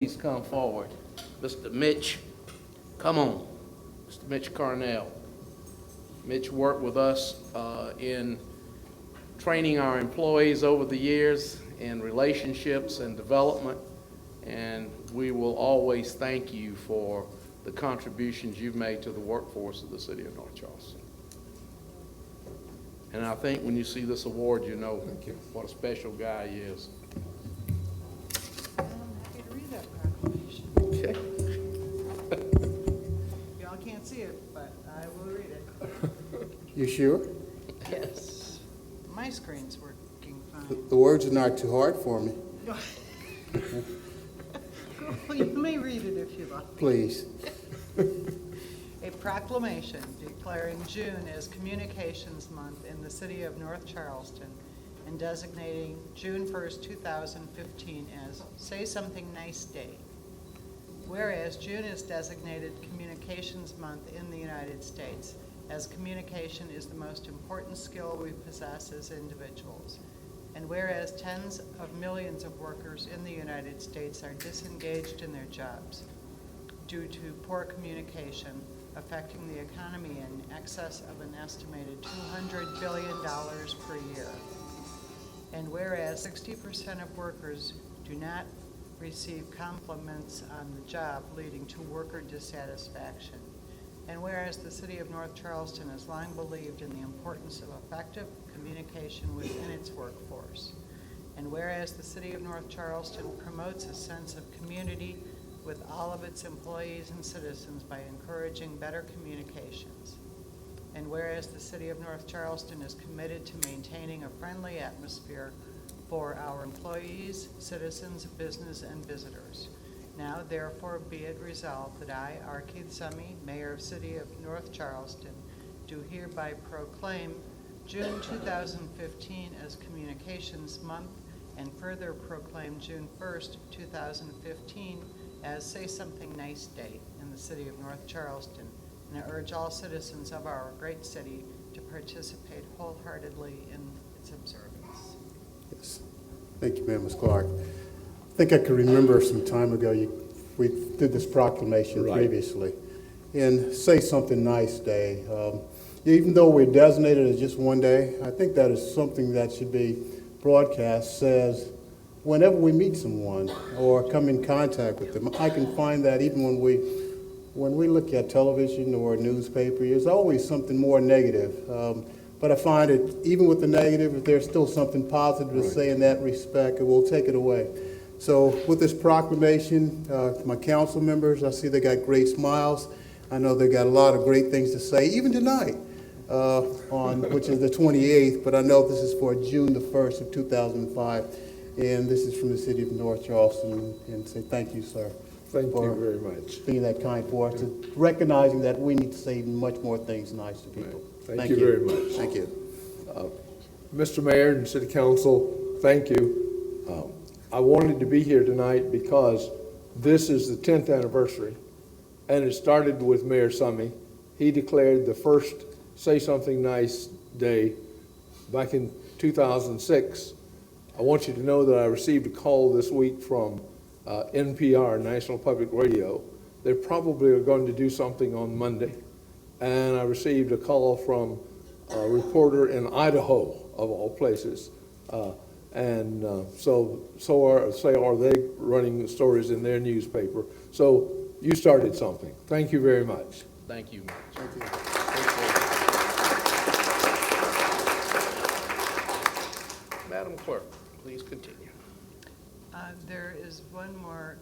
Please come forward. Mr. Mitch, come on. Mr. Mitch Carnell. Mitch worked with us in training our employees over the years in relationships and development, and we will always thank you for the contributions you've made to the workforce of the city of North Charleston. And I think when you see this award, you know what a special guy he is. I'm happy to read that proclamation. Okay. Y'all can't see it, but I will read it. You sure? Yes. My screen's working fine. The words are not too hard for me. You may read it if you like. Please. A proclamation declaring June as Communications Month in the city of North Charleston and designating June 1st, 2015 as Say Something Nice Day. Whereas June is designated Communications Month in the United States, as communication is the most important skill we possess as individuals. And whereas tens of millions of workers in the United States are disengaged in their jobs due to poor communication, affecting the economy in excess of an estimated $200 billion per year. And whereas 60% of workers do not receive compliments on the job, leading to worker dissatisfaction. And whereas the city of North Charleston has long believed in the importance of effective communication within its workforce. And whereas the city of North Charleston promotes a sense of community with all of its employees and citizens by encouraging better communications. And whereas the city of North Charleston is committed to maintaining a friendly atmosphere for our employees, citizens, business, and visitors. Now, therefore, be it resolved that I, R. Keith Summy, Mayor of City of North Charleston, do hereby proclaim June 2015 as Communications Month, and further proclaim June 1st, 2015 as Say Something Nice Day in the city of North Charleston, and I urge all citizens of our great city to participate wholeheartedly in its observance. Yes. Thank you, ma'am, Ms. Clark. I think I could remember some time ago we did this proclamation previously. And Say Something Nice Day. Even though we're designated as just one day, I think that is something that should be broadcast. Says whenever we meet someone or come in contact with them, I can find that even when we look at television or a newspaper, there's always something more negative. But I find it, even with the negative, if there's still something positive to say in that respect, it will take it away. So with this proclamation, my council members, I see they got great smiles. I know they got a lot of great things to say, even tonight, which is the 28th, but I know this is for June the 1st of 2005. And this is from the city of North Charleston, and say thank you, sir. Thank you very much. Being that kind for us, recognizing that we need to say much more things nice to people. Right. Thank you very much. Thank you. Mr. Mayor and City Council, thank you. I wanted to be here tonight because this is the 10th anniversary, and it started with Mayor Summy. He declared the first Say Something Nice Day back in 2006. I want you to know that I received a call this week from NPR, National Public Radio. They probably are going to do something on Monday. And I received a call from a reporter in Idaho, of all places. So are they running stories in their newspaper. So you started something. Thank you very much. Thank you, Mitch. Thank you. Madam Clerk, please continue. There is one more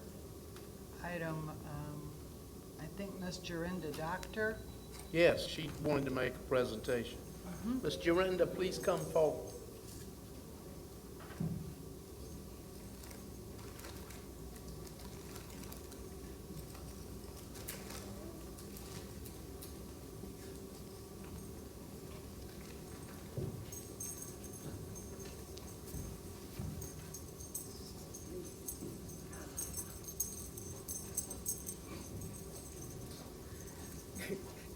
item. I think Ms. Jorinda Doctor. Yes, she wanted to make a presentation. Ms. Jorinda, please come forward.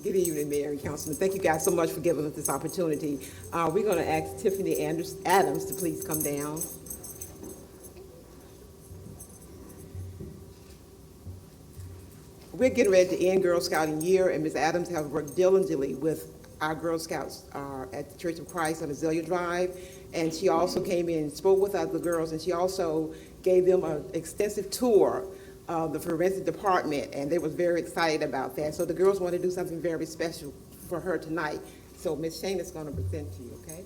Good evening, Mayor and Councilman. Thank you guys so much for giving us this opportunity. We're going to ask Tiffany Adams to please come down. we're getting ready to end Girl Scouting year, and Ms. Adams has worked diligently with our Girl Scouts at the Church of Christ on Azalea Drive. And she also came in and spoke with other girls, and she also gave them an extensive tour of the forensic department, and they was very excited about that. So the girls want to do something very special for her tonight. So Ms. Shane is going to present to you, okay?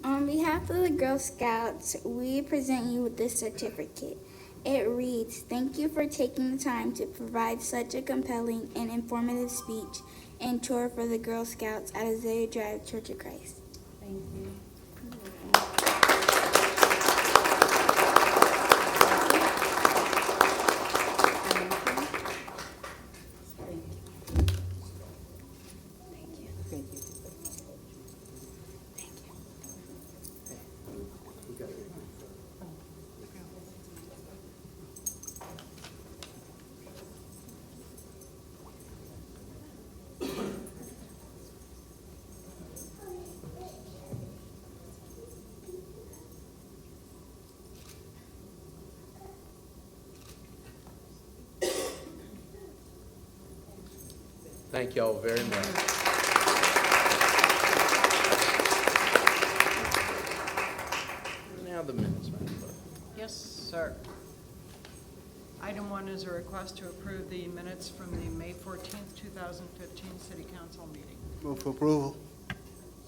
On behalf of the Girl Scouts, we present you with this certificate. It reads, "Thank you for taking the time to provide such a compelling and informative speech and tour for the Girl Scouts at Azalea Drive Church of Christ." Thank you. Thank you. Thank y'all very much. Now the minutes, Madam Clerk. Yes, sir. Item 1 is a request to approve the minutes from the May 14th, 2015 City Council meeting. Move for approval.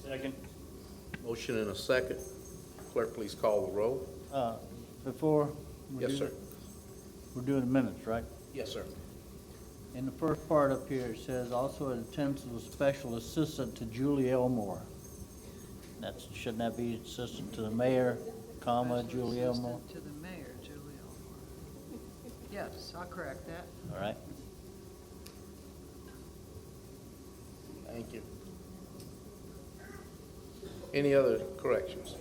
Second. Motion and a second. Clerk, please call the roll. Before we Yes, do sir. that, we're doing the minutes, right? Yes, sir. In the first part up here, it says also an attendance of a special assistant to Julie Elmore. Shouldn't that be assistant to the mayor, comma, Special Julie Elmore? Assistant to the mayor, Julie Elmore. Yes, I'll correct that. All right. Thank you. Any other corrections?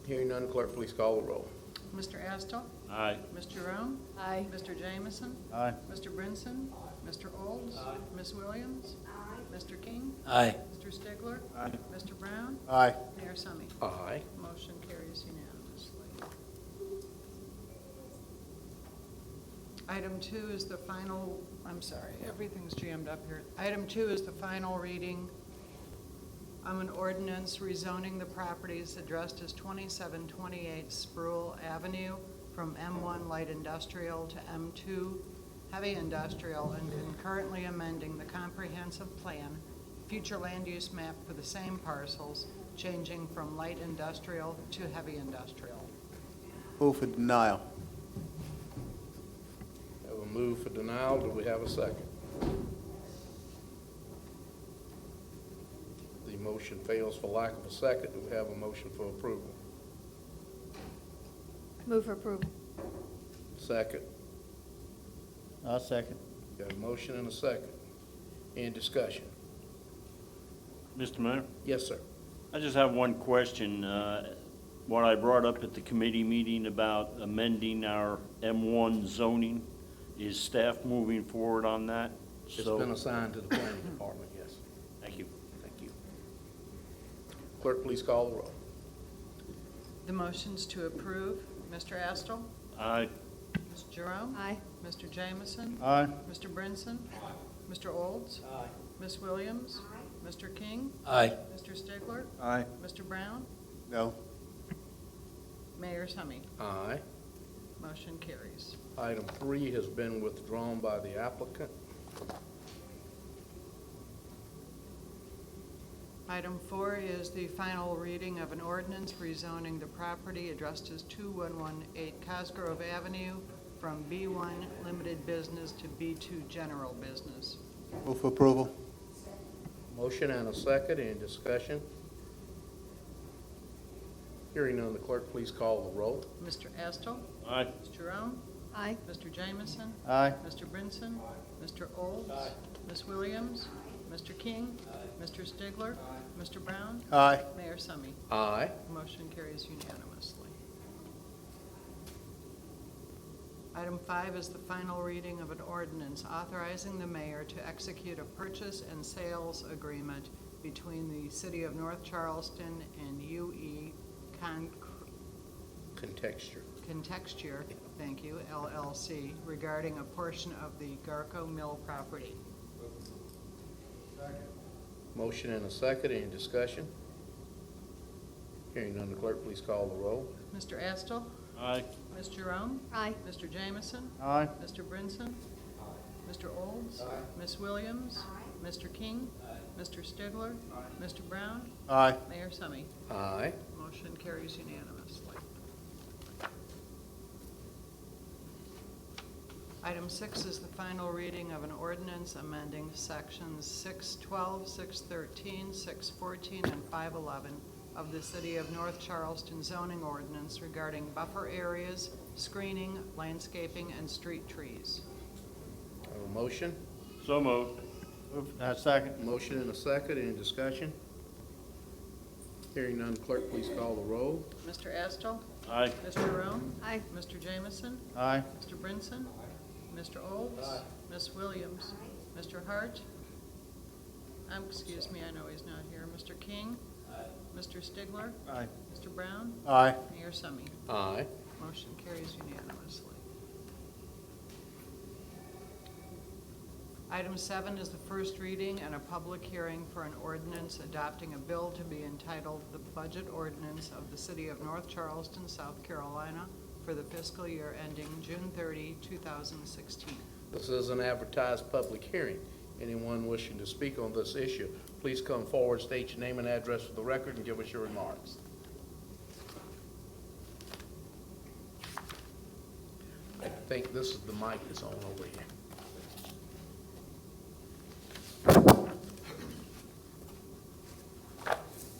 Hearing none, clerk, please call the roll. Mr. Astle? Aye. Ms. Jerome? Aye. Mr. Jamison? Aye. Mr. Brinson? Mr. Olds? Ms. Williams? Mr. King? Aye. Mr. Stigler? Aye. Mr. Brown? Aye. Mayor Summy? Aye. Motion carries unanimously. Item 2 is the final, I'm sorry, everything's jammed up here. Item 2 is the final reading of an ordinance rezoning the properties addressed as 2728 Sproul Avenue from M1 Light Industrial to M2 Heavy Industrial, and concurrently amending the comprehensive plan, future land use map for the same parcels, changing from light industrial to heavy industrial. Move for denial. Have a move for denial. Do we have a second? The motion fails for lack of a second. Do we have a motion for approval? Move for approval. Second. I'll second. Got a motion and a second. Any discussion? Mr. Mayor, Yes, sir. I just have one question. What I brought up at the committee meeting about amending our M1 zoning, is staff moving forward on that? It's been assigned to the planning department, yes. Thank you. Thank you. Clerk, please call the roll. The motion's to approve. Mr. Astle? Aye. Ms. Jerome? Aye. Mr. Jamison? Aye. Mr. Brinson? Mr. Olds? Ms. Williams? Mr. King? Aye. Mr. Stigler? Aye. Mr. Brown? No. Mayor Summy? Aye. Motion carries. Item 3 has been withdrawn by the applicant. Item 4 is the final reading of an ordinance rezoning the property addressed as 2118 Cosgrove Avenue from B1 Limited Business to B2 General Business. Move for approval. Motion and a second. Any discussion? Hearing none, the clerk please call the roll. Mr. Astle? Aye. Ms. Jerome? Aye. Mr. Jamison? Aye. Mr. Brinson? Mr. Olds? Ms. Williams? Mr. King? Mr. Stigler? Mr. Brown? Aye. Mayor Summy? Aye. Motion carries unanimously. Item 5 is the final reading of an ordinance authorizing the mayor to execute a purchase and sales agreement between the City of North Charleston and UE Contexture. Contexture, thank you, LLC, regarding a portion of the Garco Mill property. Motion and a second, any discussion? Hearing none, the clerk please call the roll. Mr. Astle? Aye. Ms. Jerome? Aye. Mr. Jamison? Aye. Mr. Brinson? Mr. Olds? Ms. Williams? Mr. King? Mr. Stigler? Mr. Brown? Aye. Mayor Summy. Aye. Motion carries unanimously. Item 6 is the final reading of an ordinance amending sections 612, 613, 614, and 511 of the City of North Charleston zoning ordinance regarding buffer areas, screening, landscaping, and street trees. Have a motion? So moved. Second. Motion and a second, any discussion? Hearing none, clerk please call the roll. Mr. Astle? Aye. Ms. Jerome? Aye. Mr. Jamison? Aye. Mr. Brinson? Mr. Olds? Ms. Williams? Mr. Hart? Excuse me, I know he's not here. Mr. King? Mr. Stigler? Aye. Mr. Brown? Aye. Mayor Summy. Aye. Motion carries unanimously. Item 7 is the first reading and a public hearing for an ordinance adopting a bill to be entitled the Budget Ordinance of the City of North Charleston, South Carolina for the fiscal year ending June 30, 2016. This is an advertised public hearing. Anyone wishing to speak on this issue, please come forward, state your name and address for the record, and give us your remarks. I think this is the mic that's on over here.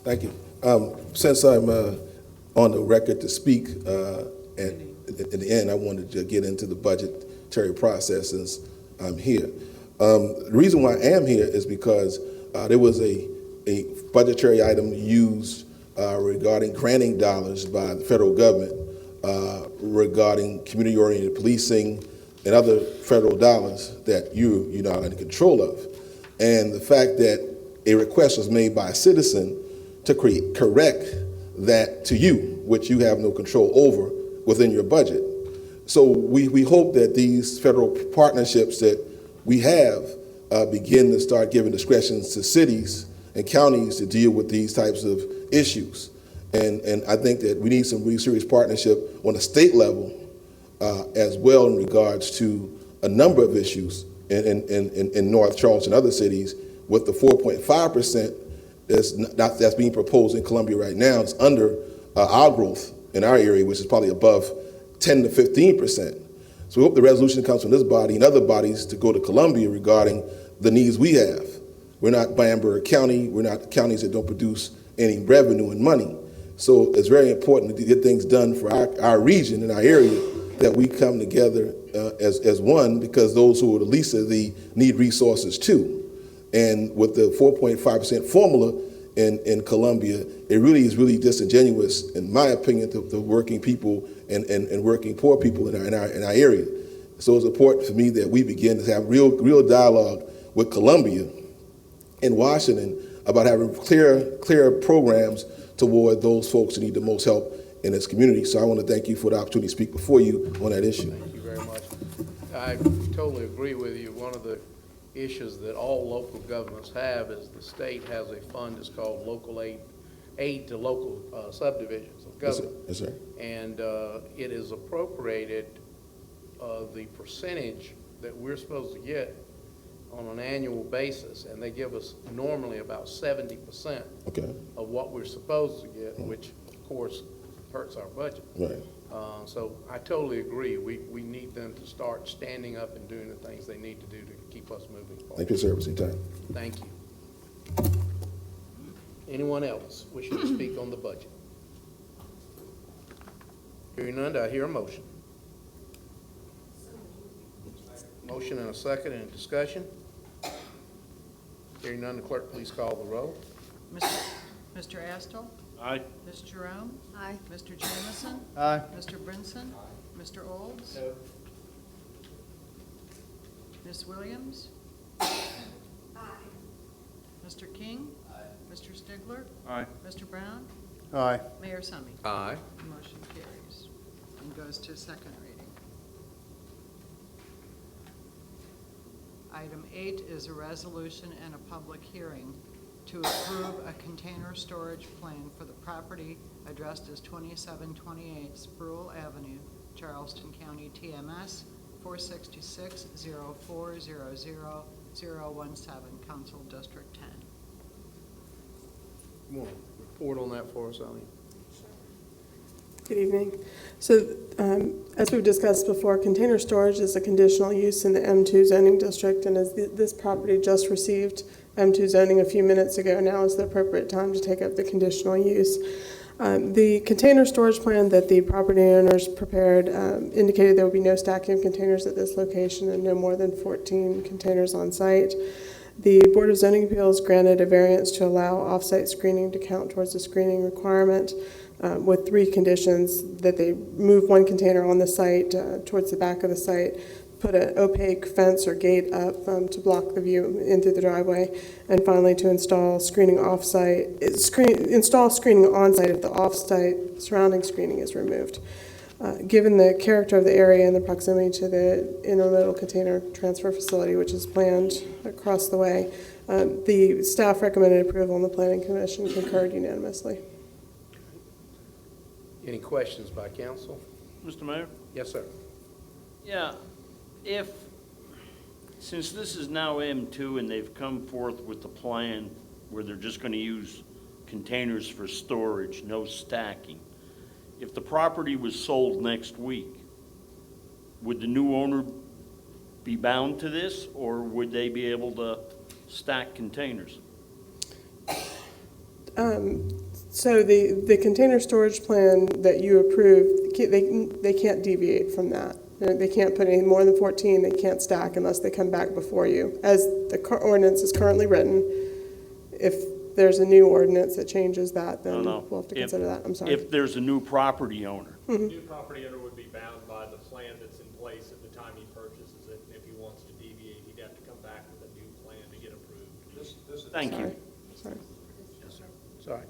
Thank you. Since I'm on the record to speak, at the end, I wanted to get into the budgetary process since I'm here. The reason why I am here is because there was a budgetary item used regarding granting dollars by the federal government regarding community-oriented policing and other federal dollars that you're not in control of. And the fact that a request was made by a citizen to correct that to you, which you have no control over within your budget. So we hope that these federal partnerships that we have begin to start giving discretions to cities and counties to deal with these types of issues. And I think that we need some really serious partnership on a state level as well in regards to a number of issues in North Charleston and other cities with the 4.5% that's being proposed in Columbia right now. It's under our growth in our area, which is probably above 10 to 15%. So we hope the resolution comes from this body and other bodies to go to Columbia regarding the needs we have. We're not Bamberg County. We're not counties that don't produce any revenue and money. So it's very important to get things done for our region and our area, that we come together as one, because those who are the least of the need resources too. And with the 4.5% formula in Columbia, it really is disingenuous, in my opinion, to the working people and working poor people in our area. So it's important for me that we begin to have real dialogue with Columbia and Washington about having clear programs toward those folks who need the most help in this community. So I want to thank you for the opportunity to speak before you on that issue. Thank you very much. I totally agree with you. One of the issues that all local governments have is the state has a fund that's called local aid to local subdivisions of government. Yes, sir. And it is appropriated the percentage that we're supposed to get on an annual basis, and they give us normally about 70% Okay. of what we're supposed to get, which of course hurts our budget. Right. So I totally agree. We need them to start standing up and doing the things they need to do to keep us moving forward. Thank you, sir, for your time. Thank you. Anyone else wishing to speak on the budget? Hearing none, do I hear a motion? Motion and a second, and discussion? Hearing none, the clerk please call the roll. Mr. Astle? Aye. Ms. Jerome? Aye. Mr. Jamison? Aye. Mr. Brinson? Mr. Olds? No. Ms. Williams? Mr. King? Mr. Stigler? Aye. Mr. Brown? Aye. Mayor Summy. Aye. Motion carries. and goes to second reading. Item 8 is a resolution and a public hearing to approve a container storage plan for the property addressed as 2728 Sproul Avenue, Charleston County, TMS 466-0400-017, Council District 10. You want to report on that for us, Eileen? Good evening. So, as we've discussed before, container storage is a conditional use in the M2 zoning district, and as this property just received M2 zoning a few minutes ago, now is the appropriate time to take up the conditional use. The container storage plan that the property owners prepared indicated there would be no stacking of containers at this location and no more than 14 containers on site. The Board of Zoning Appeals granted a variance to allow off-site screening to count towards the screening requirement with 3 conditions: that they move 1 container on the site towards the back of the site, put an opaque fence or gate up to block the view into the driveway, and finally to install screening off-site, install screening on-site if the off-site surrounding screening is removed. Given the character of the area and the proximity to the intermodal container transfer facility, which is planned across the way, the staff recommended approval and the Planning Commission concurred unanimously. Any questions by council? Mr. Mayor? Yes, sir. Yeah, since this is now M2 and they've come forth with the plan where they're just gonna use containers for storage, no stacking, if the property was sold next week, would the new owner be bound to this, or would they be able to stack containers? So the container storage plan that you approved, they can't deviate from that. They can't put any more than 14, they can't stack unless they come back before you. As the ordinance is currently written, if there's a new ordinance that changes that, then No. we'll have to consider that. I'm sorry. If there's a new property owner. The new property owner would be bound by the plan that's in place at the time he purchases it. If he wants to deviate, he'd have to come back with a new plan to get approved. Thank you. Sorry. Sorry.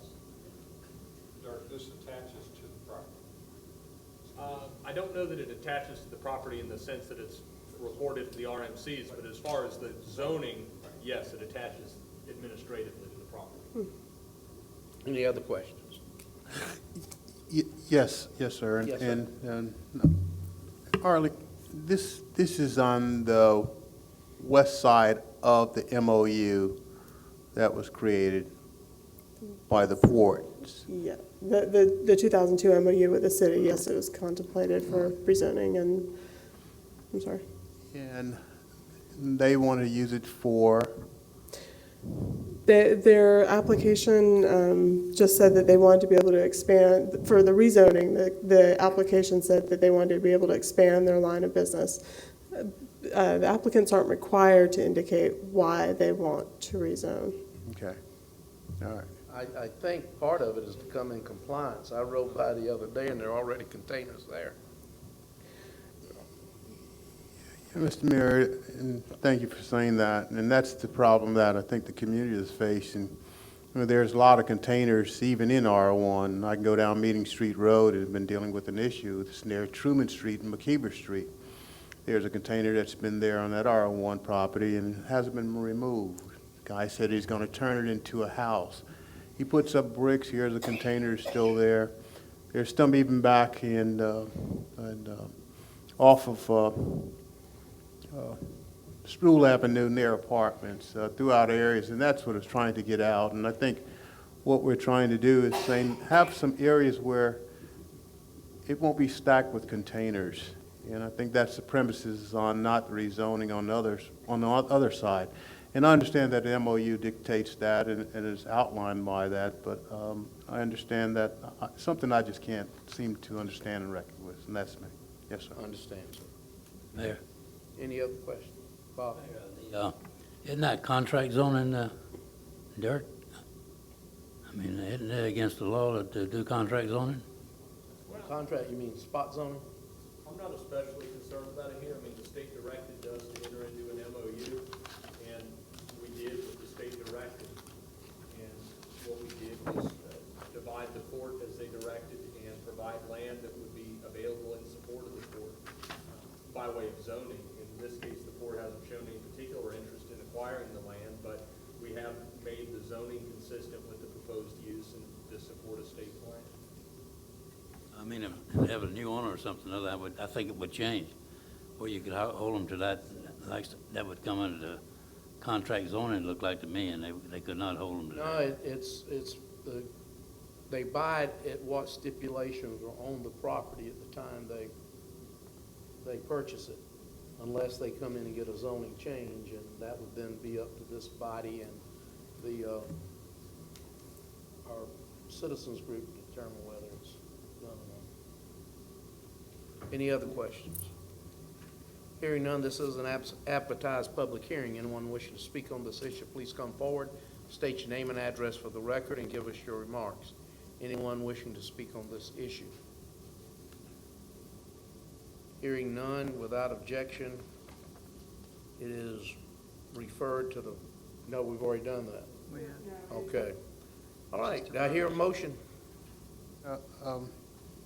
This attaches to the property. I don't know that it attaches to the property in the sense that it's reported to the RMCs, but as far as the zoning, yes, it attaches administratively to the property. Any other questions? Yes, sir. Yes, sir. And Harley, this is on the west side of the MOU that was created by the port. Yeah, the 2002 MOU with the city, yes, it was contemplated for rezoning, and, I'm sorry. And they want to use it for, Their application just said that they wanted to be able to expand, for the rezoning, the application said that they wanted to be able to expand their line of business. The applicants aren't required to indicate why they want to rezone. okay, all right. I think part of it is to come in compliance. I rode by the other day and there are already containers there. Mr. Mayor, and thank you for saying that, and that's the problem that I think the community is facing. There's a lot of containers even in R1. I can go down Meeting Street Road and have been dealing with an issue. It's near Truman Street and McKeever Street. There's a container that's been there on that R1 property and it hasn't been removed. The guy said he's going to turn it into a house. He puts up bricks. Here's a container still there. There's some even back in off of Sproul Avenue near apartments, throughout areas, and that's what it's trying to get out. And I think what we're trying to do is saying, have some areas where it won't be stacked with containers. And I think that's the premises on not rezoning on the other side. And I understand that the MOU dictates that and is outlined by that, but I understand that something I just can't seem to understand and reckon with, and that's me. Yes, sir. I understand, sir. Mayor, Any other questions? Bob? isn't that contract zoning dirt? I mean, isn't it against the law to do contract zoning? Contract, you mean spot zoning? I'm not especially concerned about it here. I mean, the state directed us to enter into an MOU, and we did what the state directed. And what we did was divide the fort as they directed and provide land that would be available in I mean, if they have a new owner or something, I think it would change. Or you could hold them to that, like, that would come under the contract zoning, it looked like to me, and they could not hold them to that. No, they buy it at what stipulations are on the property at the time they purchase it, unless they come in and get a zoning change, and that would then be up to this body and our citizens group to determine whether it's done or not. Any other questions? Hearing none, this is an advertised public hearing. Anyone wishing to speak on this issue, please come forward, state your name and address for the record, and give us your remarks. Anyone wishing to speak on this issue? Hearing none, without objection, it is referred to the, no, we've already done that. Okay. All right, do I hear a motion?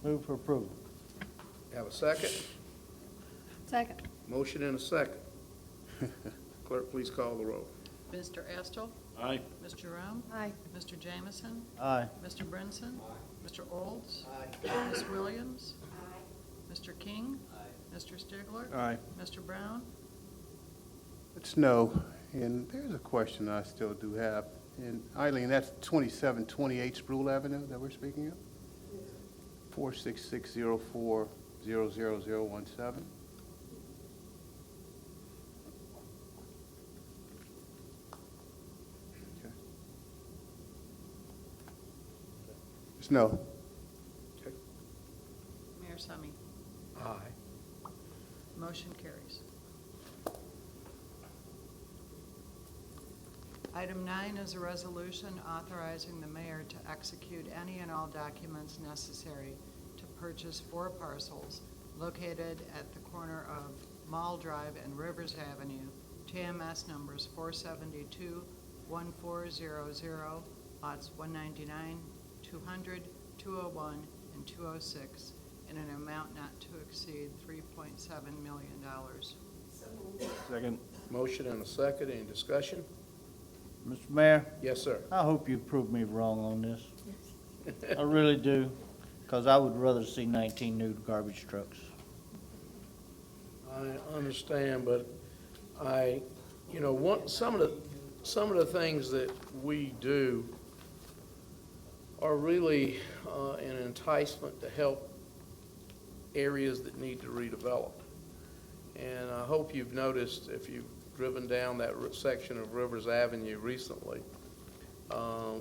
Move for approval. Have a second? Second. Motion and a second. Clerk, please call the roll. Mr. Estel? Aye. Ms. Jerome? Aye. Mr. Jamison? Aye. Mr. Brinson? Mr. Olds? Ms. Williams? Mr. King? Mr. Stigler? Aye. Mr. Brown? It's no, and there's a question I still do have. And Eileen, that's 2728 Sproul Avenue that we're speaking of? 46604-00017. Okay. It's no. Okay. Mayor Summy? Aye. Motion carries. Item 9 is a resolution authorizing the mayor to execute any and all documents necessary to purchase 4 parcels located at the corner of Mall Drive and Rivers Avenue, TMS numbers 472, 1400, lots 199, 200, 201, and 206, in an amount not to exceed $3.7 million. Second. Motion and a second. Any discussion? Mr. Mayor, Yes, sir. I hope you prove me wrong on this. I really do, because I would rather see 19 new garbage trucks. I understand, but some of the things that we do are really an enticement to help areas that need to redevelop. And I hope you've noticed, if you've driven down that section of Rivers Avenue recently,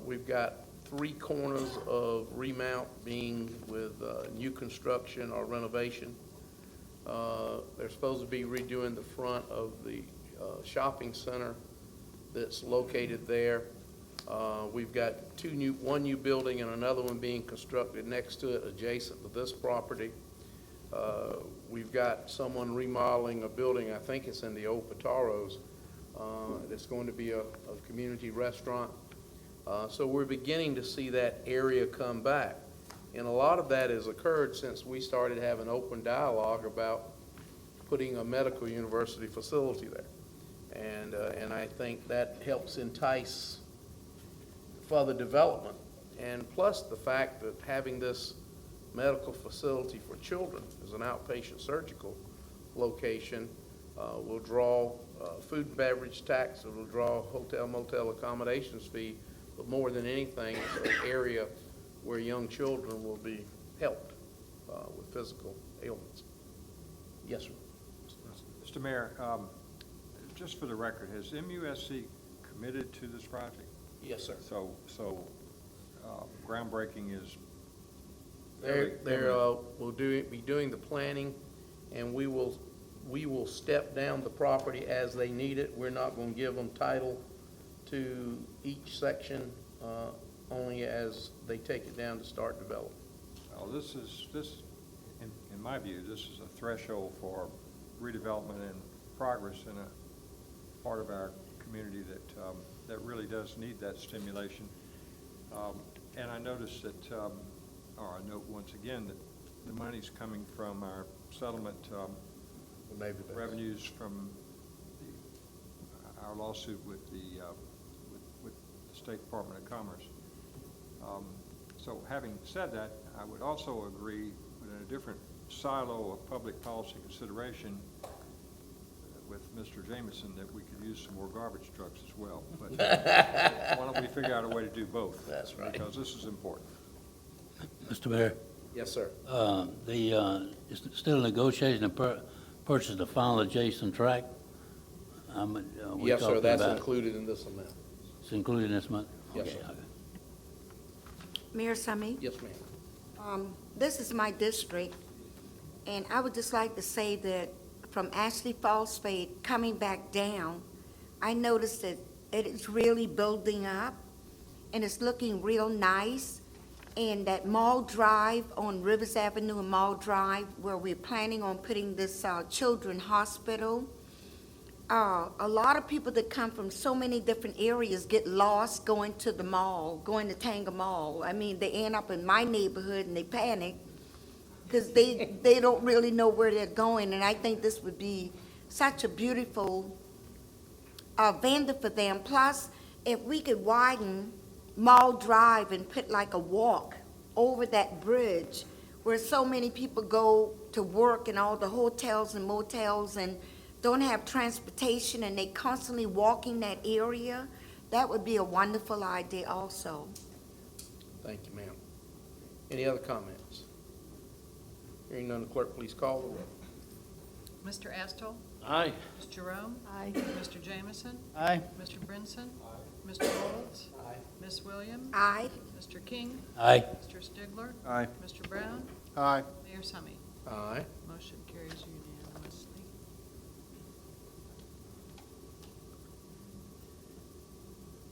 we've got 3 corners of remount being with new construction or renovation. They're supposed to be redoing the front of the shopping center that's located there. We've got one new building and another one being constructed next to it, adjacent to this property. We've got someone remodeling a building, I think it's in the old Pataros, that's going to be a community restaurant. So we're beginning to see that area come back. And a lot of that has occurred since we started having open dialogue about putting a medical university facility there. And I think that helps entice further development. And plus the fact that having this medical facility for children as an outpatient surgical location will draw food and beverage tax, it will draw hotel motel accommodations fee, but more than anything, it's an area where young children will be helped with physical ailments. Yes, sir. Mr. Mayor, just for the record, has MUSC committed to this project? Yes, sir. So groundbreaking is We'll be doing the planning, and we will step down the property as they need it. We're not going to give them title to each section, only as they take it down to start development. Well, this, in my view, this is a threshold for redevelopment and progress in a part of our community that really does need that stimulation. And I noticed that, or I note once again that the money's coming from our settlement revenues from our lawsuit with the State Department of Commerce. So having said that, I would also agree but in a different silo of public policy consideration with Mr. Jameson, that we could use some more garbage trucks as well. But why don't we figure out a way to do both? That's right. Because this is important. Mr. Mayor, Yes, sir. it's still negotiating to purchase the final adjacent track? We Yes, sir, talking that's about- included in this amount. It's included in this month? Yes, Okay, sir. okay. Mayor Summy, Yes, ma'am. this is my district, and I would just like to say that from Ashley Falls Spade coming back down, I noticed that it is really building up, and it's looking real nice. And that Mall Drive on Rivers Avenue and Mall Drive, where we're planning on putting this children's hospital, a lot of people that come from so many different areas get lost going to the mall, going to Tanga Mall. I mean, they end up in my neighborhood and they panic because they don't really know where they're going. And I think this would be such a beautiful vendor for them. Plus, if we could widen Mall Drive and put like a walk over that bridge where so many people go to work and all the hotels and motels and don't have transportation and they constantly walking that area, that would be a wonderful idea also. Thank you, ma'am. Any other comments? Hearing none, the clerk, please call the roll. Mr. Estill? Aye. Ms. Jerome? Aye. Mr. Jameson? Aye. Mr. Brinson? Mr. Olds? Aye. Ms. Williams? Aye. Mr. King? Aye. Mr. Stigler? Aye. Mr. Brown? Aye. Mayor Summy? Aye. Motion carries unanimously.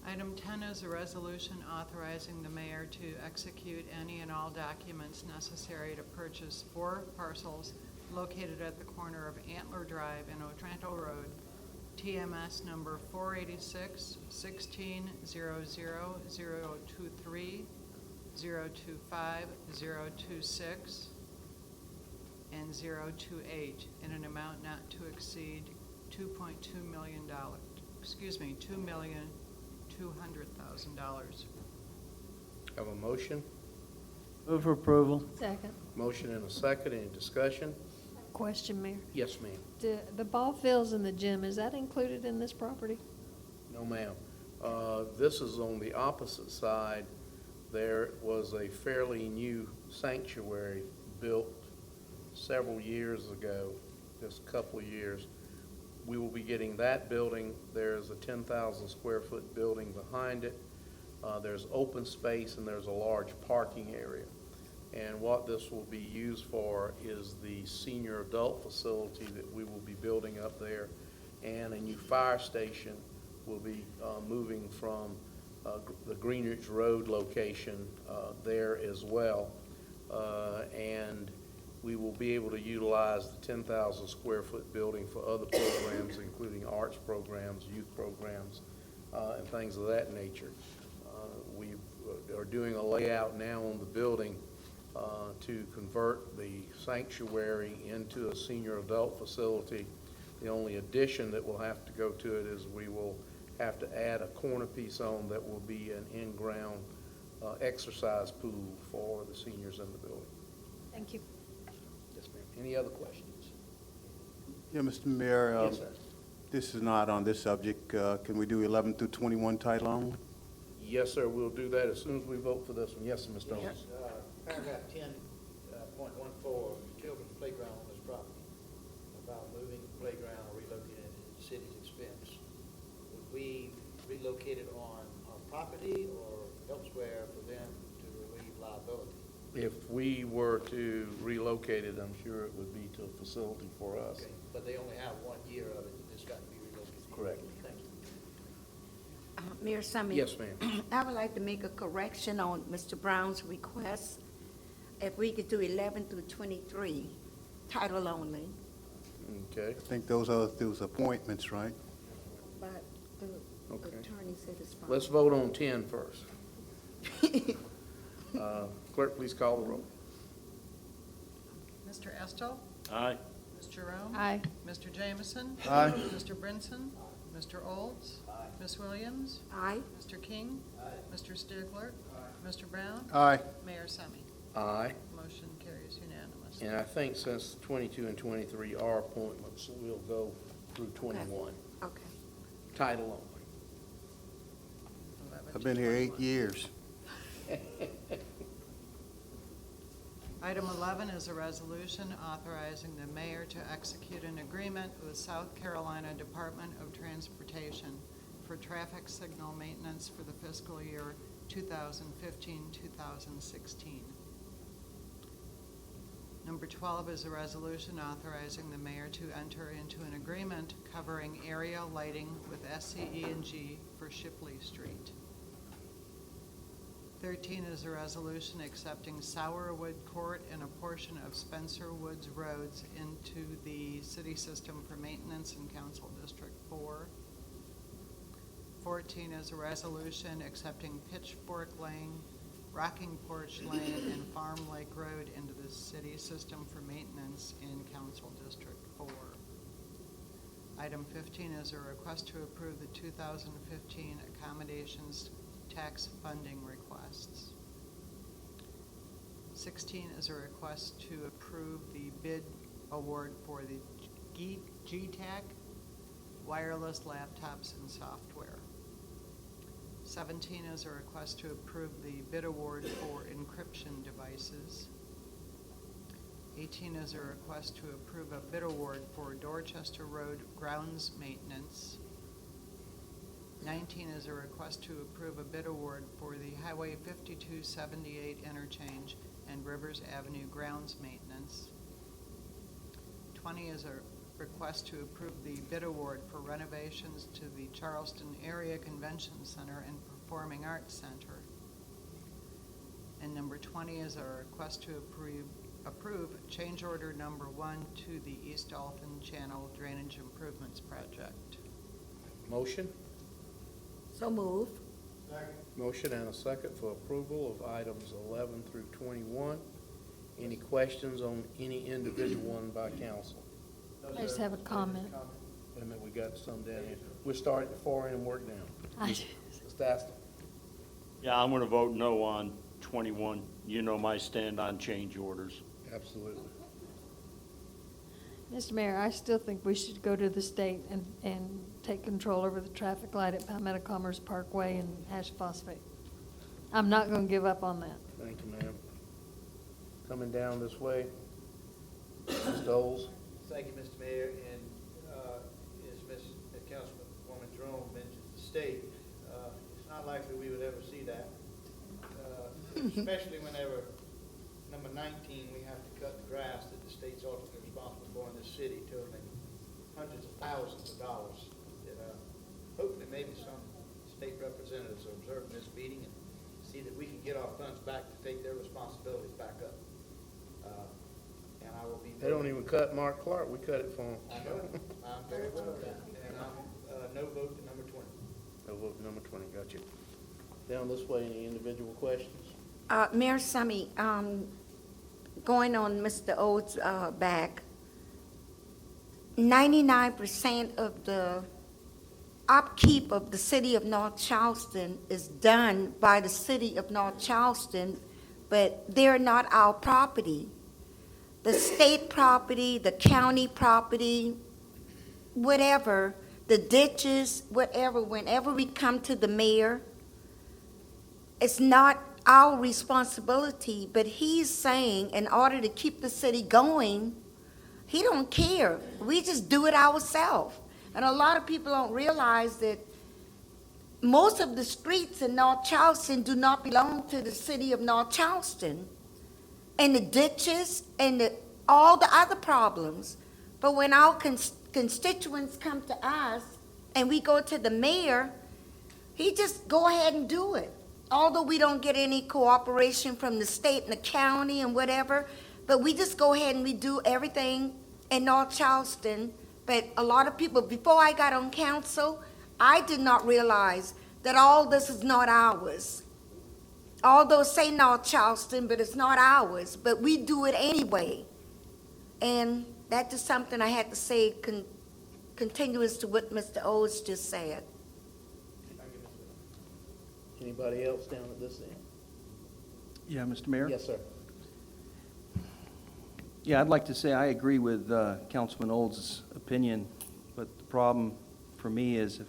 Item 10 is a resolution authorizing the mayor to execute any and all documents necessary to purchase 4 parcels located at the corner of Antler Drive and Otranto Road, TMS number 486 1600 023 025 026 and 028 in an amount not to exceed $2.2 million. $2,200,000. Have a motion? Move for approval. Second. Motion and a second. Any discussion? Question, Mayor. Yes, ma'am. The ball fields in the gym, is that included in this property? No, ma'am. This is on the opposite side. There was a fairly new sanctuary built several years ago, just a couple of years. We will be getting that building. There's a 10,000 square foot building behind it. There's open space and there's a large parking area. And what this will be used for is the senior adult facility that we will be building up there. And a new fire station will be moving from the Greenwich Road location there as well. And we will be able to utilize the 10,000 square foot building for other programs, including arts programs, youth programs, and things of that nature. We are doing a layout now on the building to convert the sanctuary into a senior adult facility. The only addition that will have to go to it is we will have to add a corner piece on that will be an in-ground exercise pool for the seniors in the building. Thank you. Yes, ma'am. Any other questions? Yeah, Mr. Mayor. Yes, sir. This is not on this subject. Can we do 11 through 21 title only? Yes, sir, we'll do that as soon as we vote for this one. Yes, sir, Mr. Owens. Paragraph 10.14, children's playground on this property, about moving the playground or relocating it at the city's expense. Would we relocate it on our property or elsewhere for them to relieve liability? If we were to relocate it, I'm sure it would be to a facility for us. Okay, but they only have 1 year of it, it's got to be relocated. Correct. Thank you. Mayor Summy? Yes, ma'am. I would like to make a correction on Mr. Brown's request. If we could do 11 through 23, title only, I Okay. think those are those appointments, right? but the Okay. attorney said it's fine. Let's vote on 10 first. Clerk, please call the roll. Mr. Estill? Aye. Ms. Jerome? Aye. Mr. Jameson? Aye. Mr. Brinson? Mr. Olds? Ms. Williams? Aye. Mr. King? Mr. Stigler? Mr. Brown? Aye. Mayor Summy? Aye. Motion carries unanimously. And I think since 22 and 23 are appointments, we'll go through 21. Okay. Title only. I've been here 8 years. Item 11 is a resolution authorizing the mayor to execute an agreement with South Carolina Department of Transportation for traffic signal maintenance for the fiscal year 2015-2016. Number 12 is a resolution authorizing the mayor to enter into an agreement covering area lighting with SCE&G for Shipley Street. 13 is a resolution accepting Sourwood Court and a portion of Spencer Woods Roads into the city system for maintenance in Council District 4. 14 is a resolution accepting Pitchfork Lane, Rocking Porch Lane, and Farm Lake Road into the city system for maintenance in Council District 4. Item 15 is a request to approve the 2015 accommodations tax funding requests. 16 is a request to approve the bid award for the GTAC wireless laptops and software. 17 is a request to approve the bid award for encryption devices. 18 is a request to approve a bid award for Dorchester Road grounds maintenance. 19 is a request to approve a bid award for the Highway 5278 interchange and Rivers Avenue grounds maintenance. 20 is a request to approve the bid award for renovations to the Charleston Area Convention Center and Performing Arts Center. And number 20 is a request to approve change order number 1 to the East Alton Channel Drainage Improvements Project. Motion? So move. Motion and a second for approval of items 11 through 21. Any questions on any individual one by council? I just have a comment. Wait a minute, we got some down here. We'll start at the far end and work down. Mr. Aston. Yeah, I'm gonna vote no on 21. You know my stand on change orders. Absolutely. Mr. Mayor, I still think we should go to the state and take control over the traffic light at Palmetto Commerce Parkway and Ash Phosphate. I'm not going to give up on that. Thank you, ma'am. Coming down this way, Ms. Doles. Thank you, Mr. Mayor, and as Councilwoman Jerome mentions the state, it's not likely we would ever see that, especially whenever, number 19, we have to cut the grass that the state's ultimately responsible for in this city, totaling hundreds of thousands of dollars. That hopefully maybe some state representatives will observe this meeting and see that we can get our funds back to take their responsibilities back up. And I will be. They don't even cut Mark Clark, we cut it for him. I know, I'm very well aware, and I'm, no vote to number 20. No vote number 20, got you. Down this way, any individual questions? Mayor Summy, going on Mr. O's back, 99% of the upkeep of the city of North Charleston is done by the city of North Charleston, but they're not our property. The state property, the county property, whatever, the ditches, whatever, whenever we come to the mayor, it's not our responsibility, but he's saying in order to keep the city going, he don't care. We just do it ourselves. And a lot of people don't realize that most of the streets in North Charleston do not belong to the city of North Charleston. And the ditches and all the other problems. But when our constituents come to us and we go to the mayor, he just go ahead and do it. Although we don't get any cooperation from the state and the county and whatever, but we just go ahead and we do everything in North Charleston. But a lot of people, before I got on council, I did not realize that all this is not ours. Although say North Charleston, but it's not ours, but we do it anyway. And that's just something I had to say continuous to what Mr. O's just said. Anybody else down at this end? Yeah, Mr. Mayor? Yes, sir. Yeah, I'd like to say I agree with Councilman Olds' opinion, but the problem for me is if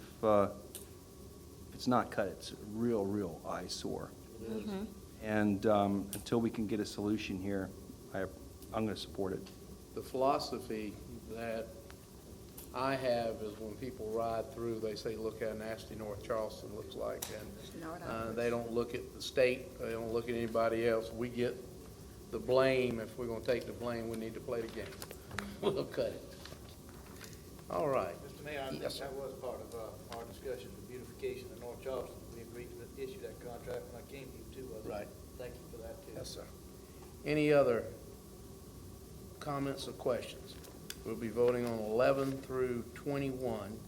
it's not cut, it's a real eyesore. And until we can get a solution here, I'm going to support it. The philosophy that I have is when people ride through, they say, look how nasty North Charleston looks like. And they don't look at the state, they don't look at anybody else. We get the blame. If we're going to take the blame, we need to play the game. We'll cut it. All right. Mr. Mayor, I think that was part of our discussion, the beautification of North Charleston. We agreed to issue that contract when I came to you too. Right. Thank you for that too. Yes, sir. Any other comments or questions? We'll be voting on 11 through 21,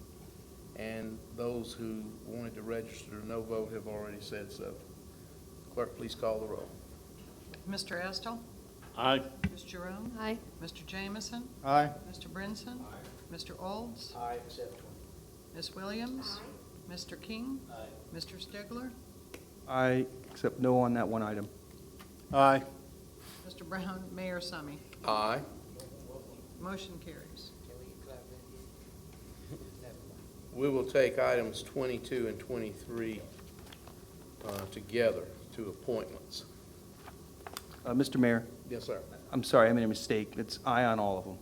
and those who wanted to register no vote have already said so. Clerk, please call the roll. Mr. Estill? Aye. Ms. Jerome? Aye. Mr. Jameson? Aye. Mr. Brinson? Mr. Olds? Aye, except 20. Ms. Williams? Mr. King? Mr. Stigler? I accept no on that one item. Aye. Mr. Brown? Mayor Summy? Aye. Motion carries. Can we clap that in? Never mind. We will take items 22 and 23 together to appointments. Mr. Mayor, Yes, sir. I'm sorry, I made a mistake. It's aye on all of them.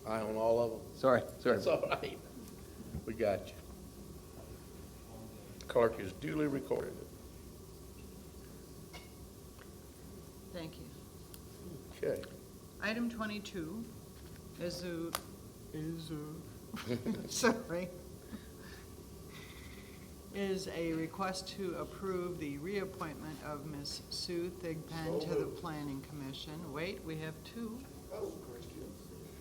Aye on all of them? Sorry. That's all right. We got you. Clerk has duly recorded it. Thank you. Okay. Item 22 is sorry, is a request to approve the reappointment of Ms. Sue Thigpen to the Planning Commission. Wait, we have two.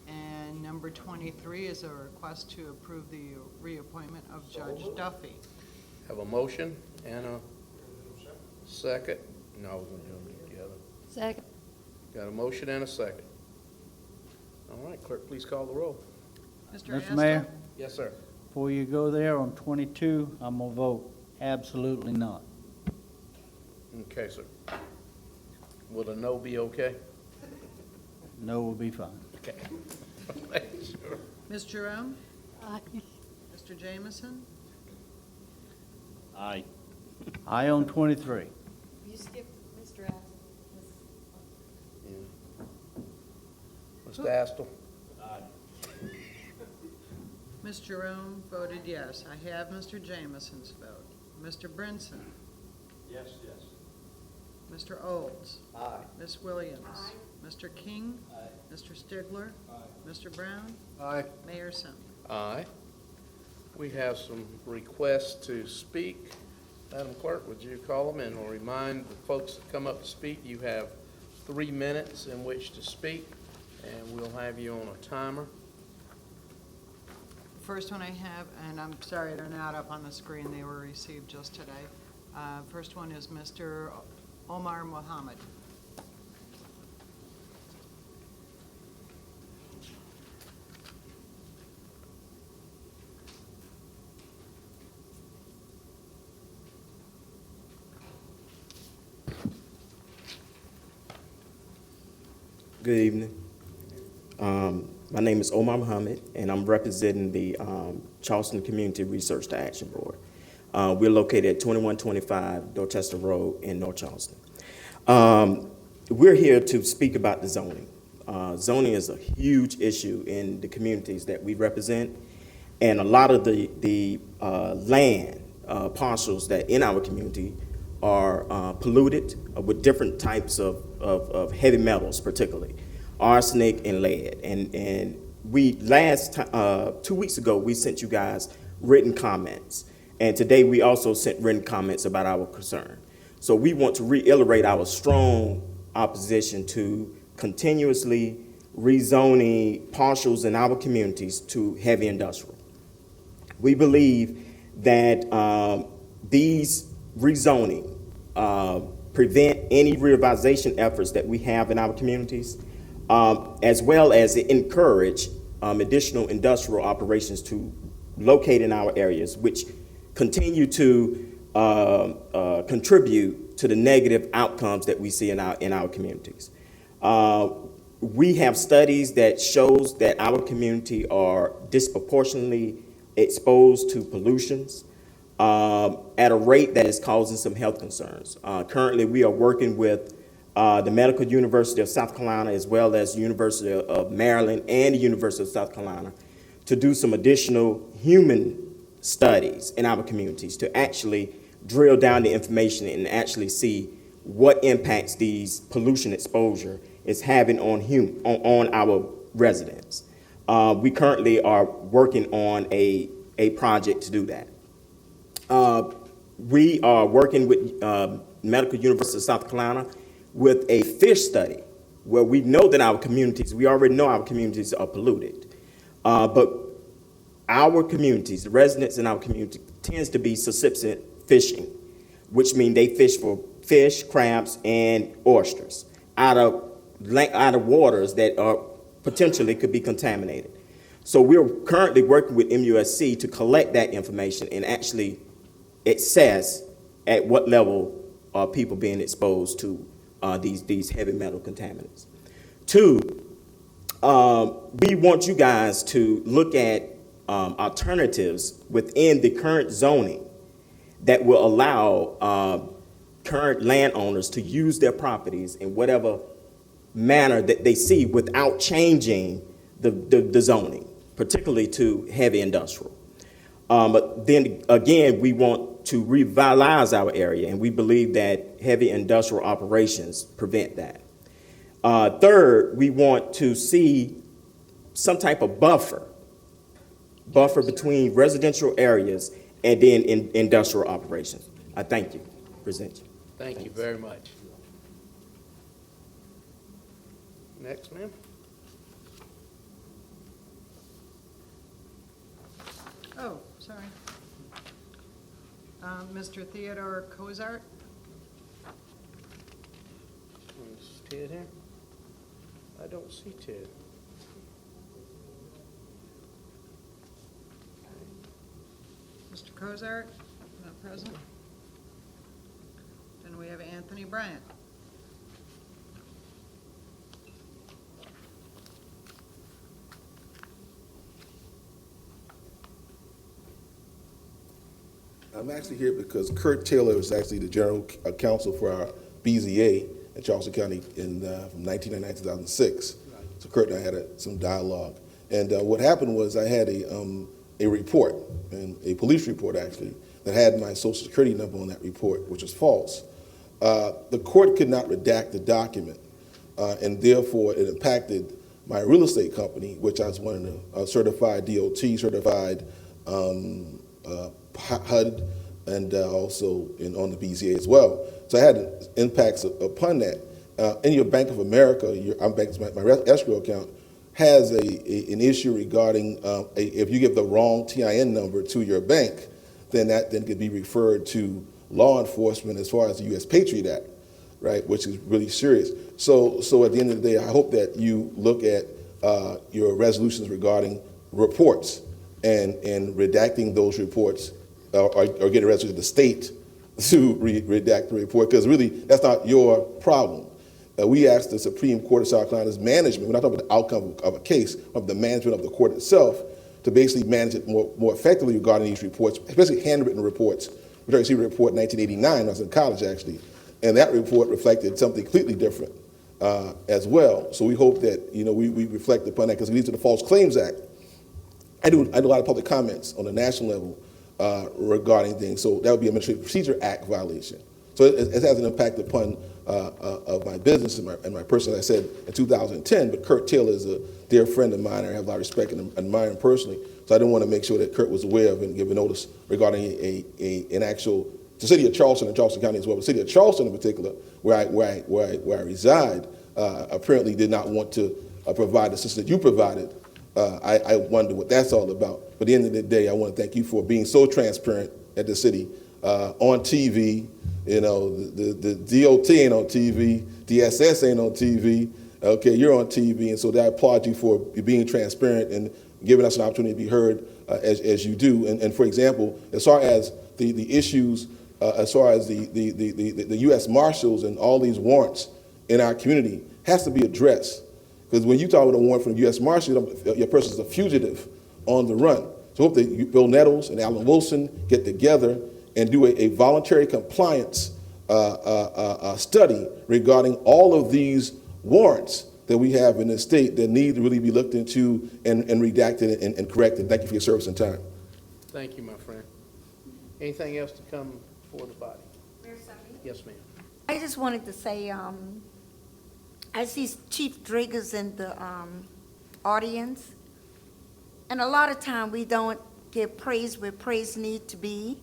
And number 23 is a request to approve the reappointment of Judge Duffy. Have a motion and a second. No, we're going to do them together. Second. Got a motion and a second. All right, clerk, please call the roll. Mr. Mr. Mayor, Yes, sir. before you go there on 22, I'm going to vote absolutely not. Okay, sir. Will a no be okay? No will be fine. Okay. Sure. Ms. Jerome? Aye. Mr. Jameson? Aye. I on 23. You skipped Mr. Astor. Mr. Astle? Ms. Jerome voted yes. I have Mr. Jameson's vote. Mr. Brinson? Yes. Mr. Olds? Aye. Ms. Williams? Mr. King? Mr. Stigler? Mr. Brown? Aye. Mayor Summy? Aye. We have some requests to speak. Madam Clerk, would you call them and remind the folks that come up to speak, you have 3 minutes in which to speak, and we'll have you on a timer. First one I have, and I'm sorry they're not up on the screen, they were received just today. First one is Mr. Omar Mohammed. Good evening. My name is Omar Muhammad, and I'm representing the Charleston Community Research to Action Board. We're located at 2125 Dorchester Road in North Charleston. We're here to speak about the zoning. Zoning is a huge issue in the communities that we represent, and a lot of the land parcels that in our community are polluted with different types of heavy metals, particularly arsenic and lead. And we 2 weeks ago, we sent you guys written comments. And today we also sent written comments about our concern. So we want to reiterate our strong opposition to continuously rezoning parcels in our communities to heavy industrial. We believe that these rezoning prevent any revitalization efforts that we have in our communities, as well as encourage additional industrial operations to locate in our areas, which continue to contribute to the negative outcomes that we see in our communities. we have studies that shows that our community are disproportionately exposed to pollutions at a rate that is causing some health concerns. Currently, we are working with the Medical University of South Carolina, as well as University of Maryland and the University of South Carolina, to do some additional human studies in our communities to actually drill down the information and actually see what impacts these pollution exposure is having on our residents. We currently are working on a project to do that. We are working with Medical University of South Carolina with a fish study where we know that we already know our communities are polluted. But our communities, the residents in our community, tends to be subsistence fishing, which means they fish for fish, crabs, and oysters out of waters that are potentially could be contaminated. So we're currently working with MUSC to collect that information and actually assess at what level are people being exposed to these heavy metal contaminants. Two, we want you guys to look at alternatives within the current zoning that will allow current landowners to use their properties in whatever manner that they see without changing the zoning, particularly to heavy industrial. But then again, we want to revitalize our area, and we believe that heavy industrial operations prevent that. Third, we want to see some type of buffer between residential areas and then industrial operations. I thank you. Present you. Thank you very much. Next, ma'am. Oh, sorry. Mr. Theodore Cozart? Is Ted here? I don't see Ted. Mr. Cozart, not present. Then we have Anthony Bryant. I'm actually here because Kurt Taylor is actually the general counsel for our BZA in Charleston County from 1999 to 2006. So Kurt and I had some dialogue. And what happened was I had a report, and a police report actually, that had my social security number on that report, which was false. The court could not redact the document, and therefore it impacted my real estate company, which I was one of the certified DOT, certified HUD, and also on the BZA as well. So I had impacts upon that. In your Bank of America, my escrow account has an issue regarding if you give the wrong TIN number to your bank, then that then could be referred to law enforcement as far as the U.S. Patriot Act, right, which is really serious. So at the end of the day, I hope that you look at your resolutions regarding reports and redacting those reports or get a resolution of the state to redact the report, because really that's not your problem. We asked the Supreme Court of South Carolina's management, we're not talking about the outcome of a case, of the management of the court itself, to basically manage it more effectively regarding these reports, especially handwritten reports. We received a report in 1989, I was in college actually, and that report reflected something completely different as well. So we hope that we reflect upon that, because it leads to the False Claims Act. I do a lot of public comments on the national level regarding things, so that would be an Administrative Procedure Act violation. So it has an impact upon of my business and my person, as I said, in 2010, but Kurt Taylor is a dear friend of mine. I have a lot of respect and admire him personally, so I didn't want to make sure that Kurt was aware of and give a notice regarding an actual, the city of Charleston and Charleston County as well, the city of Charleston in particular, where I reside, apparently did not want to provide the assistance that you provided. I wonder what that's all about. But at the end of the day, I want to thank you for being so transparent at the city, on TV. The DOT ain't on TV, DSS ain't on TV. Okay, you're on TV, and so I applaud you for being transparent and giving us an opportunity to be heard as you do. And for example, as far as the issues, as far as the U.S. Marshals and all these warrants in our community has to be addressed. Because when you talk about a warrant from the U.S. Marshal, your person's a fugitive on the run. So I hope that Bill Nettles and Alan Wilson get together and do a voluntary compliance study regarding all of these warrants that we have in the state that need to really be looked into and redacted and corrected. Thank you for your service and time. Thank you, my friend. Anything else to come before the body? Yes, ma'am. I just wanted to say, I see Chief Driggers in the audience, and a lot of time we don't give praise where praise need to be.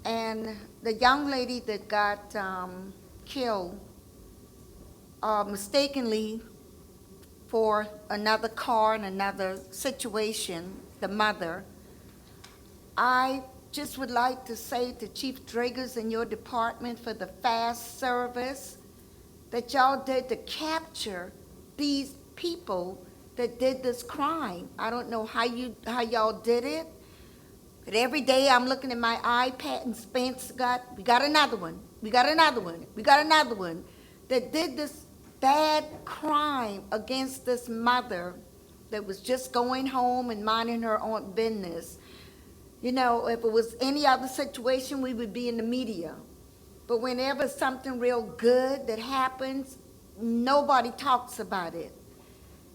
And the young lady that got killed mistakenly for another car and another situation, the mother, I just would like to say to Chief Driggers in your department for the fast service that y'all did to capture these people that did this crime. I don't know how y'all did it, but every day I'm looking at my iPad and Spence we got another one, we got another one, we got another one that did this bad crime against this mother that was just going home and minding her own business. You know, if it was any other situation, we would be in the media. But whenever something real good that happens, nobody talks about it.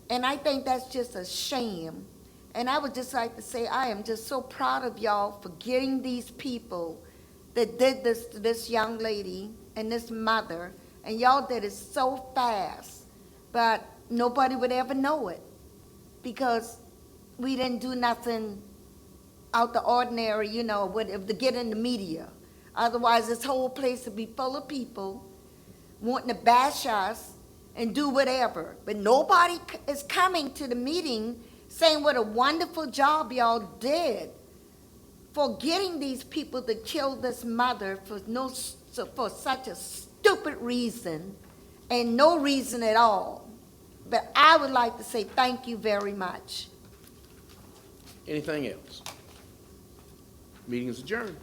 And I think that's just a shame. And I would just like to say I am just so proud of y'all for getting these people that did this to this young lady and this mother. And y'all did it so fast, but nobody would ever know it because we didn't do nothing out the ordinary, you know, to get in the media. Otherwise, this whole place would be full of people wanting to bash us and do whatever. But nobody is coming to the meeting saying what a wonderful job y'all did for getting these people to kill this mother for such a stupid reason and no reason at all. But I would like to say thank you very much. Anything else? Meeting is adjourned.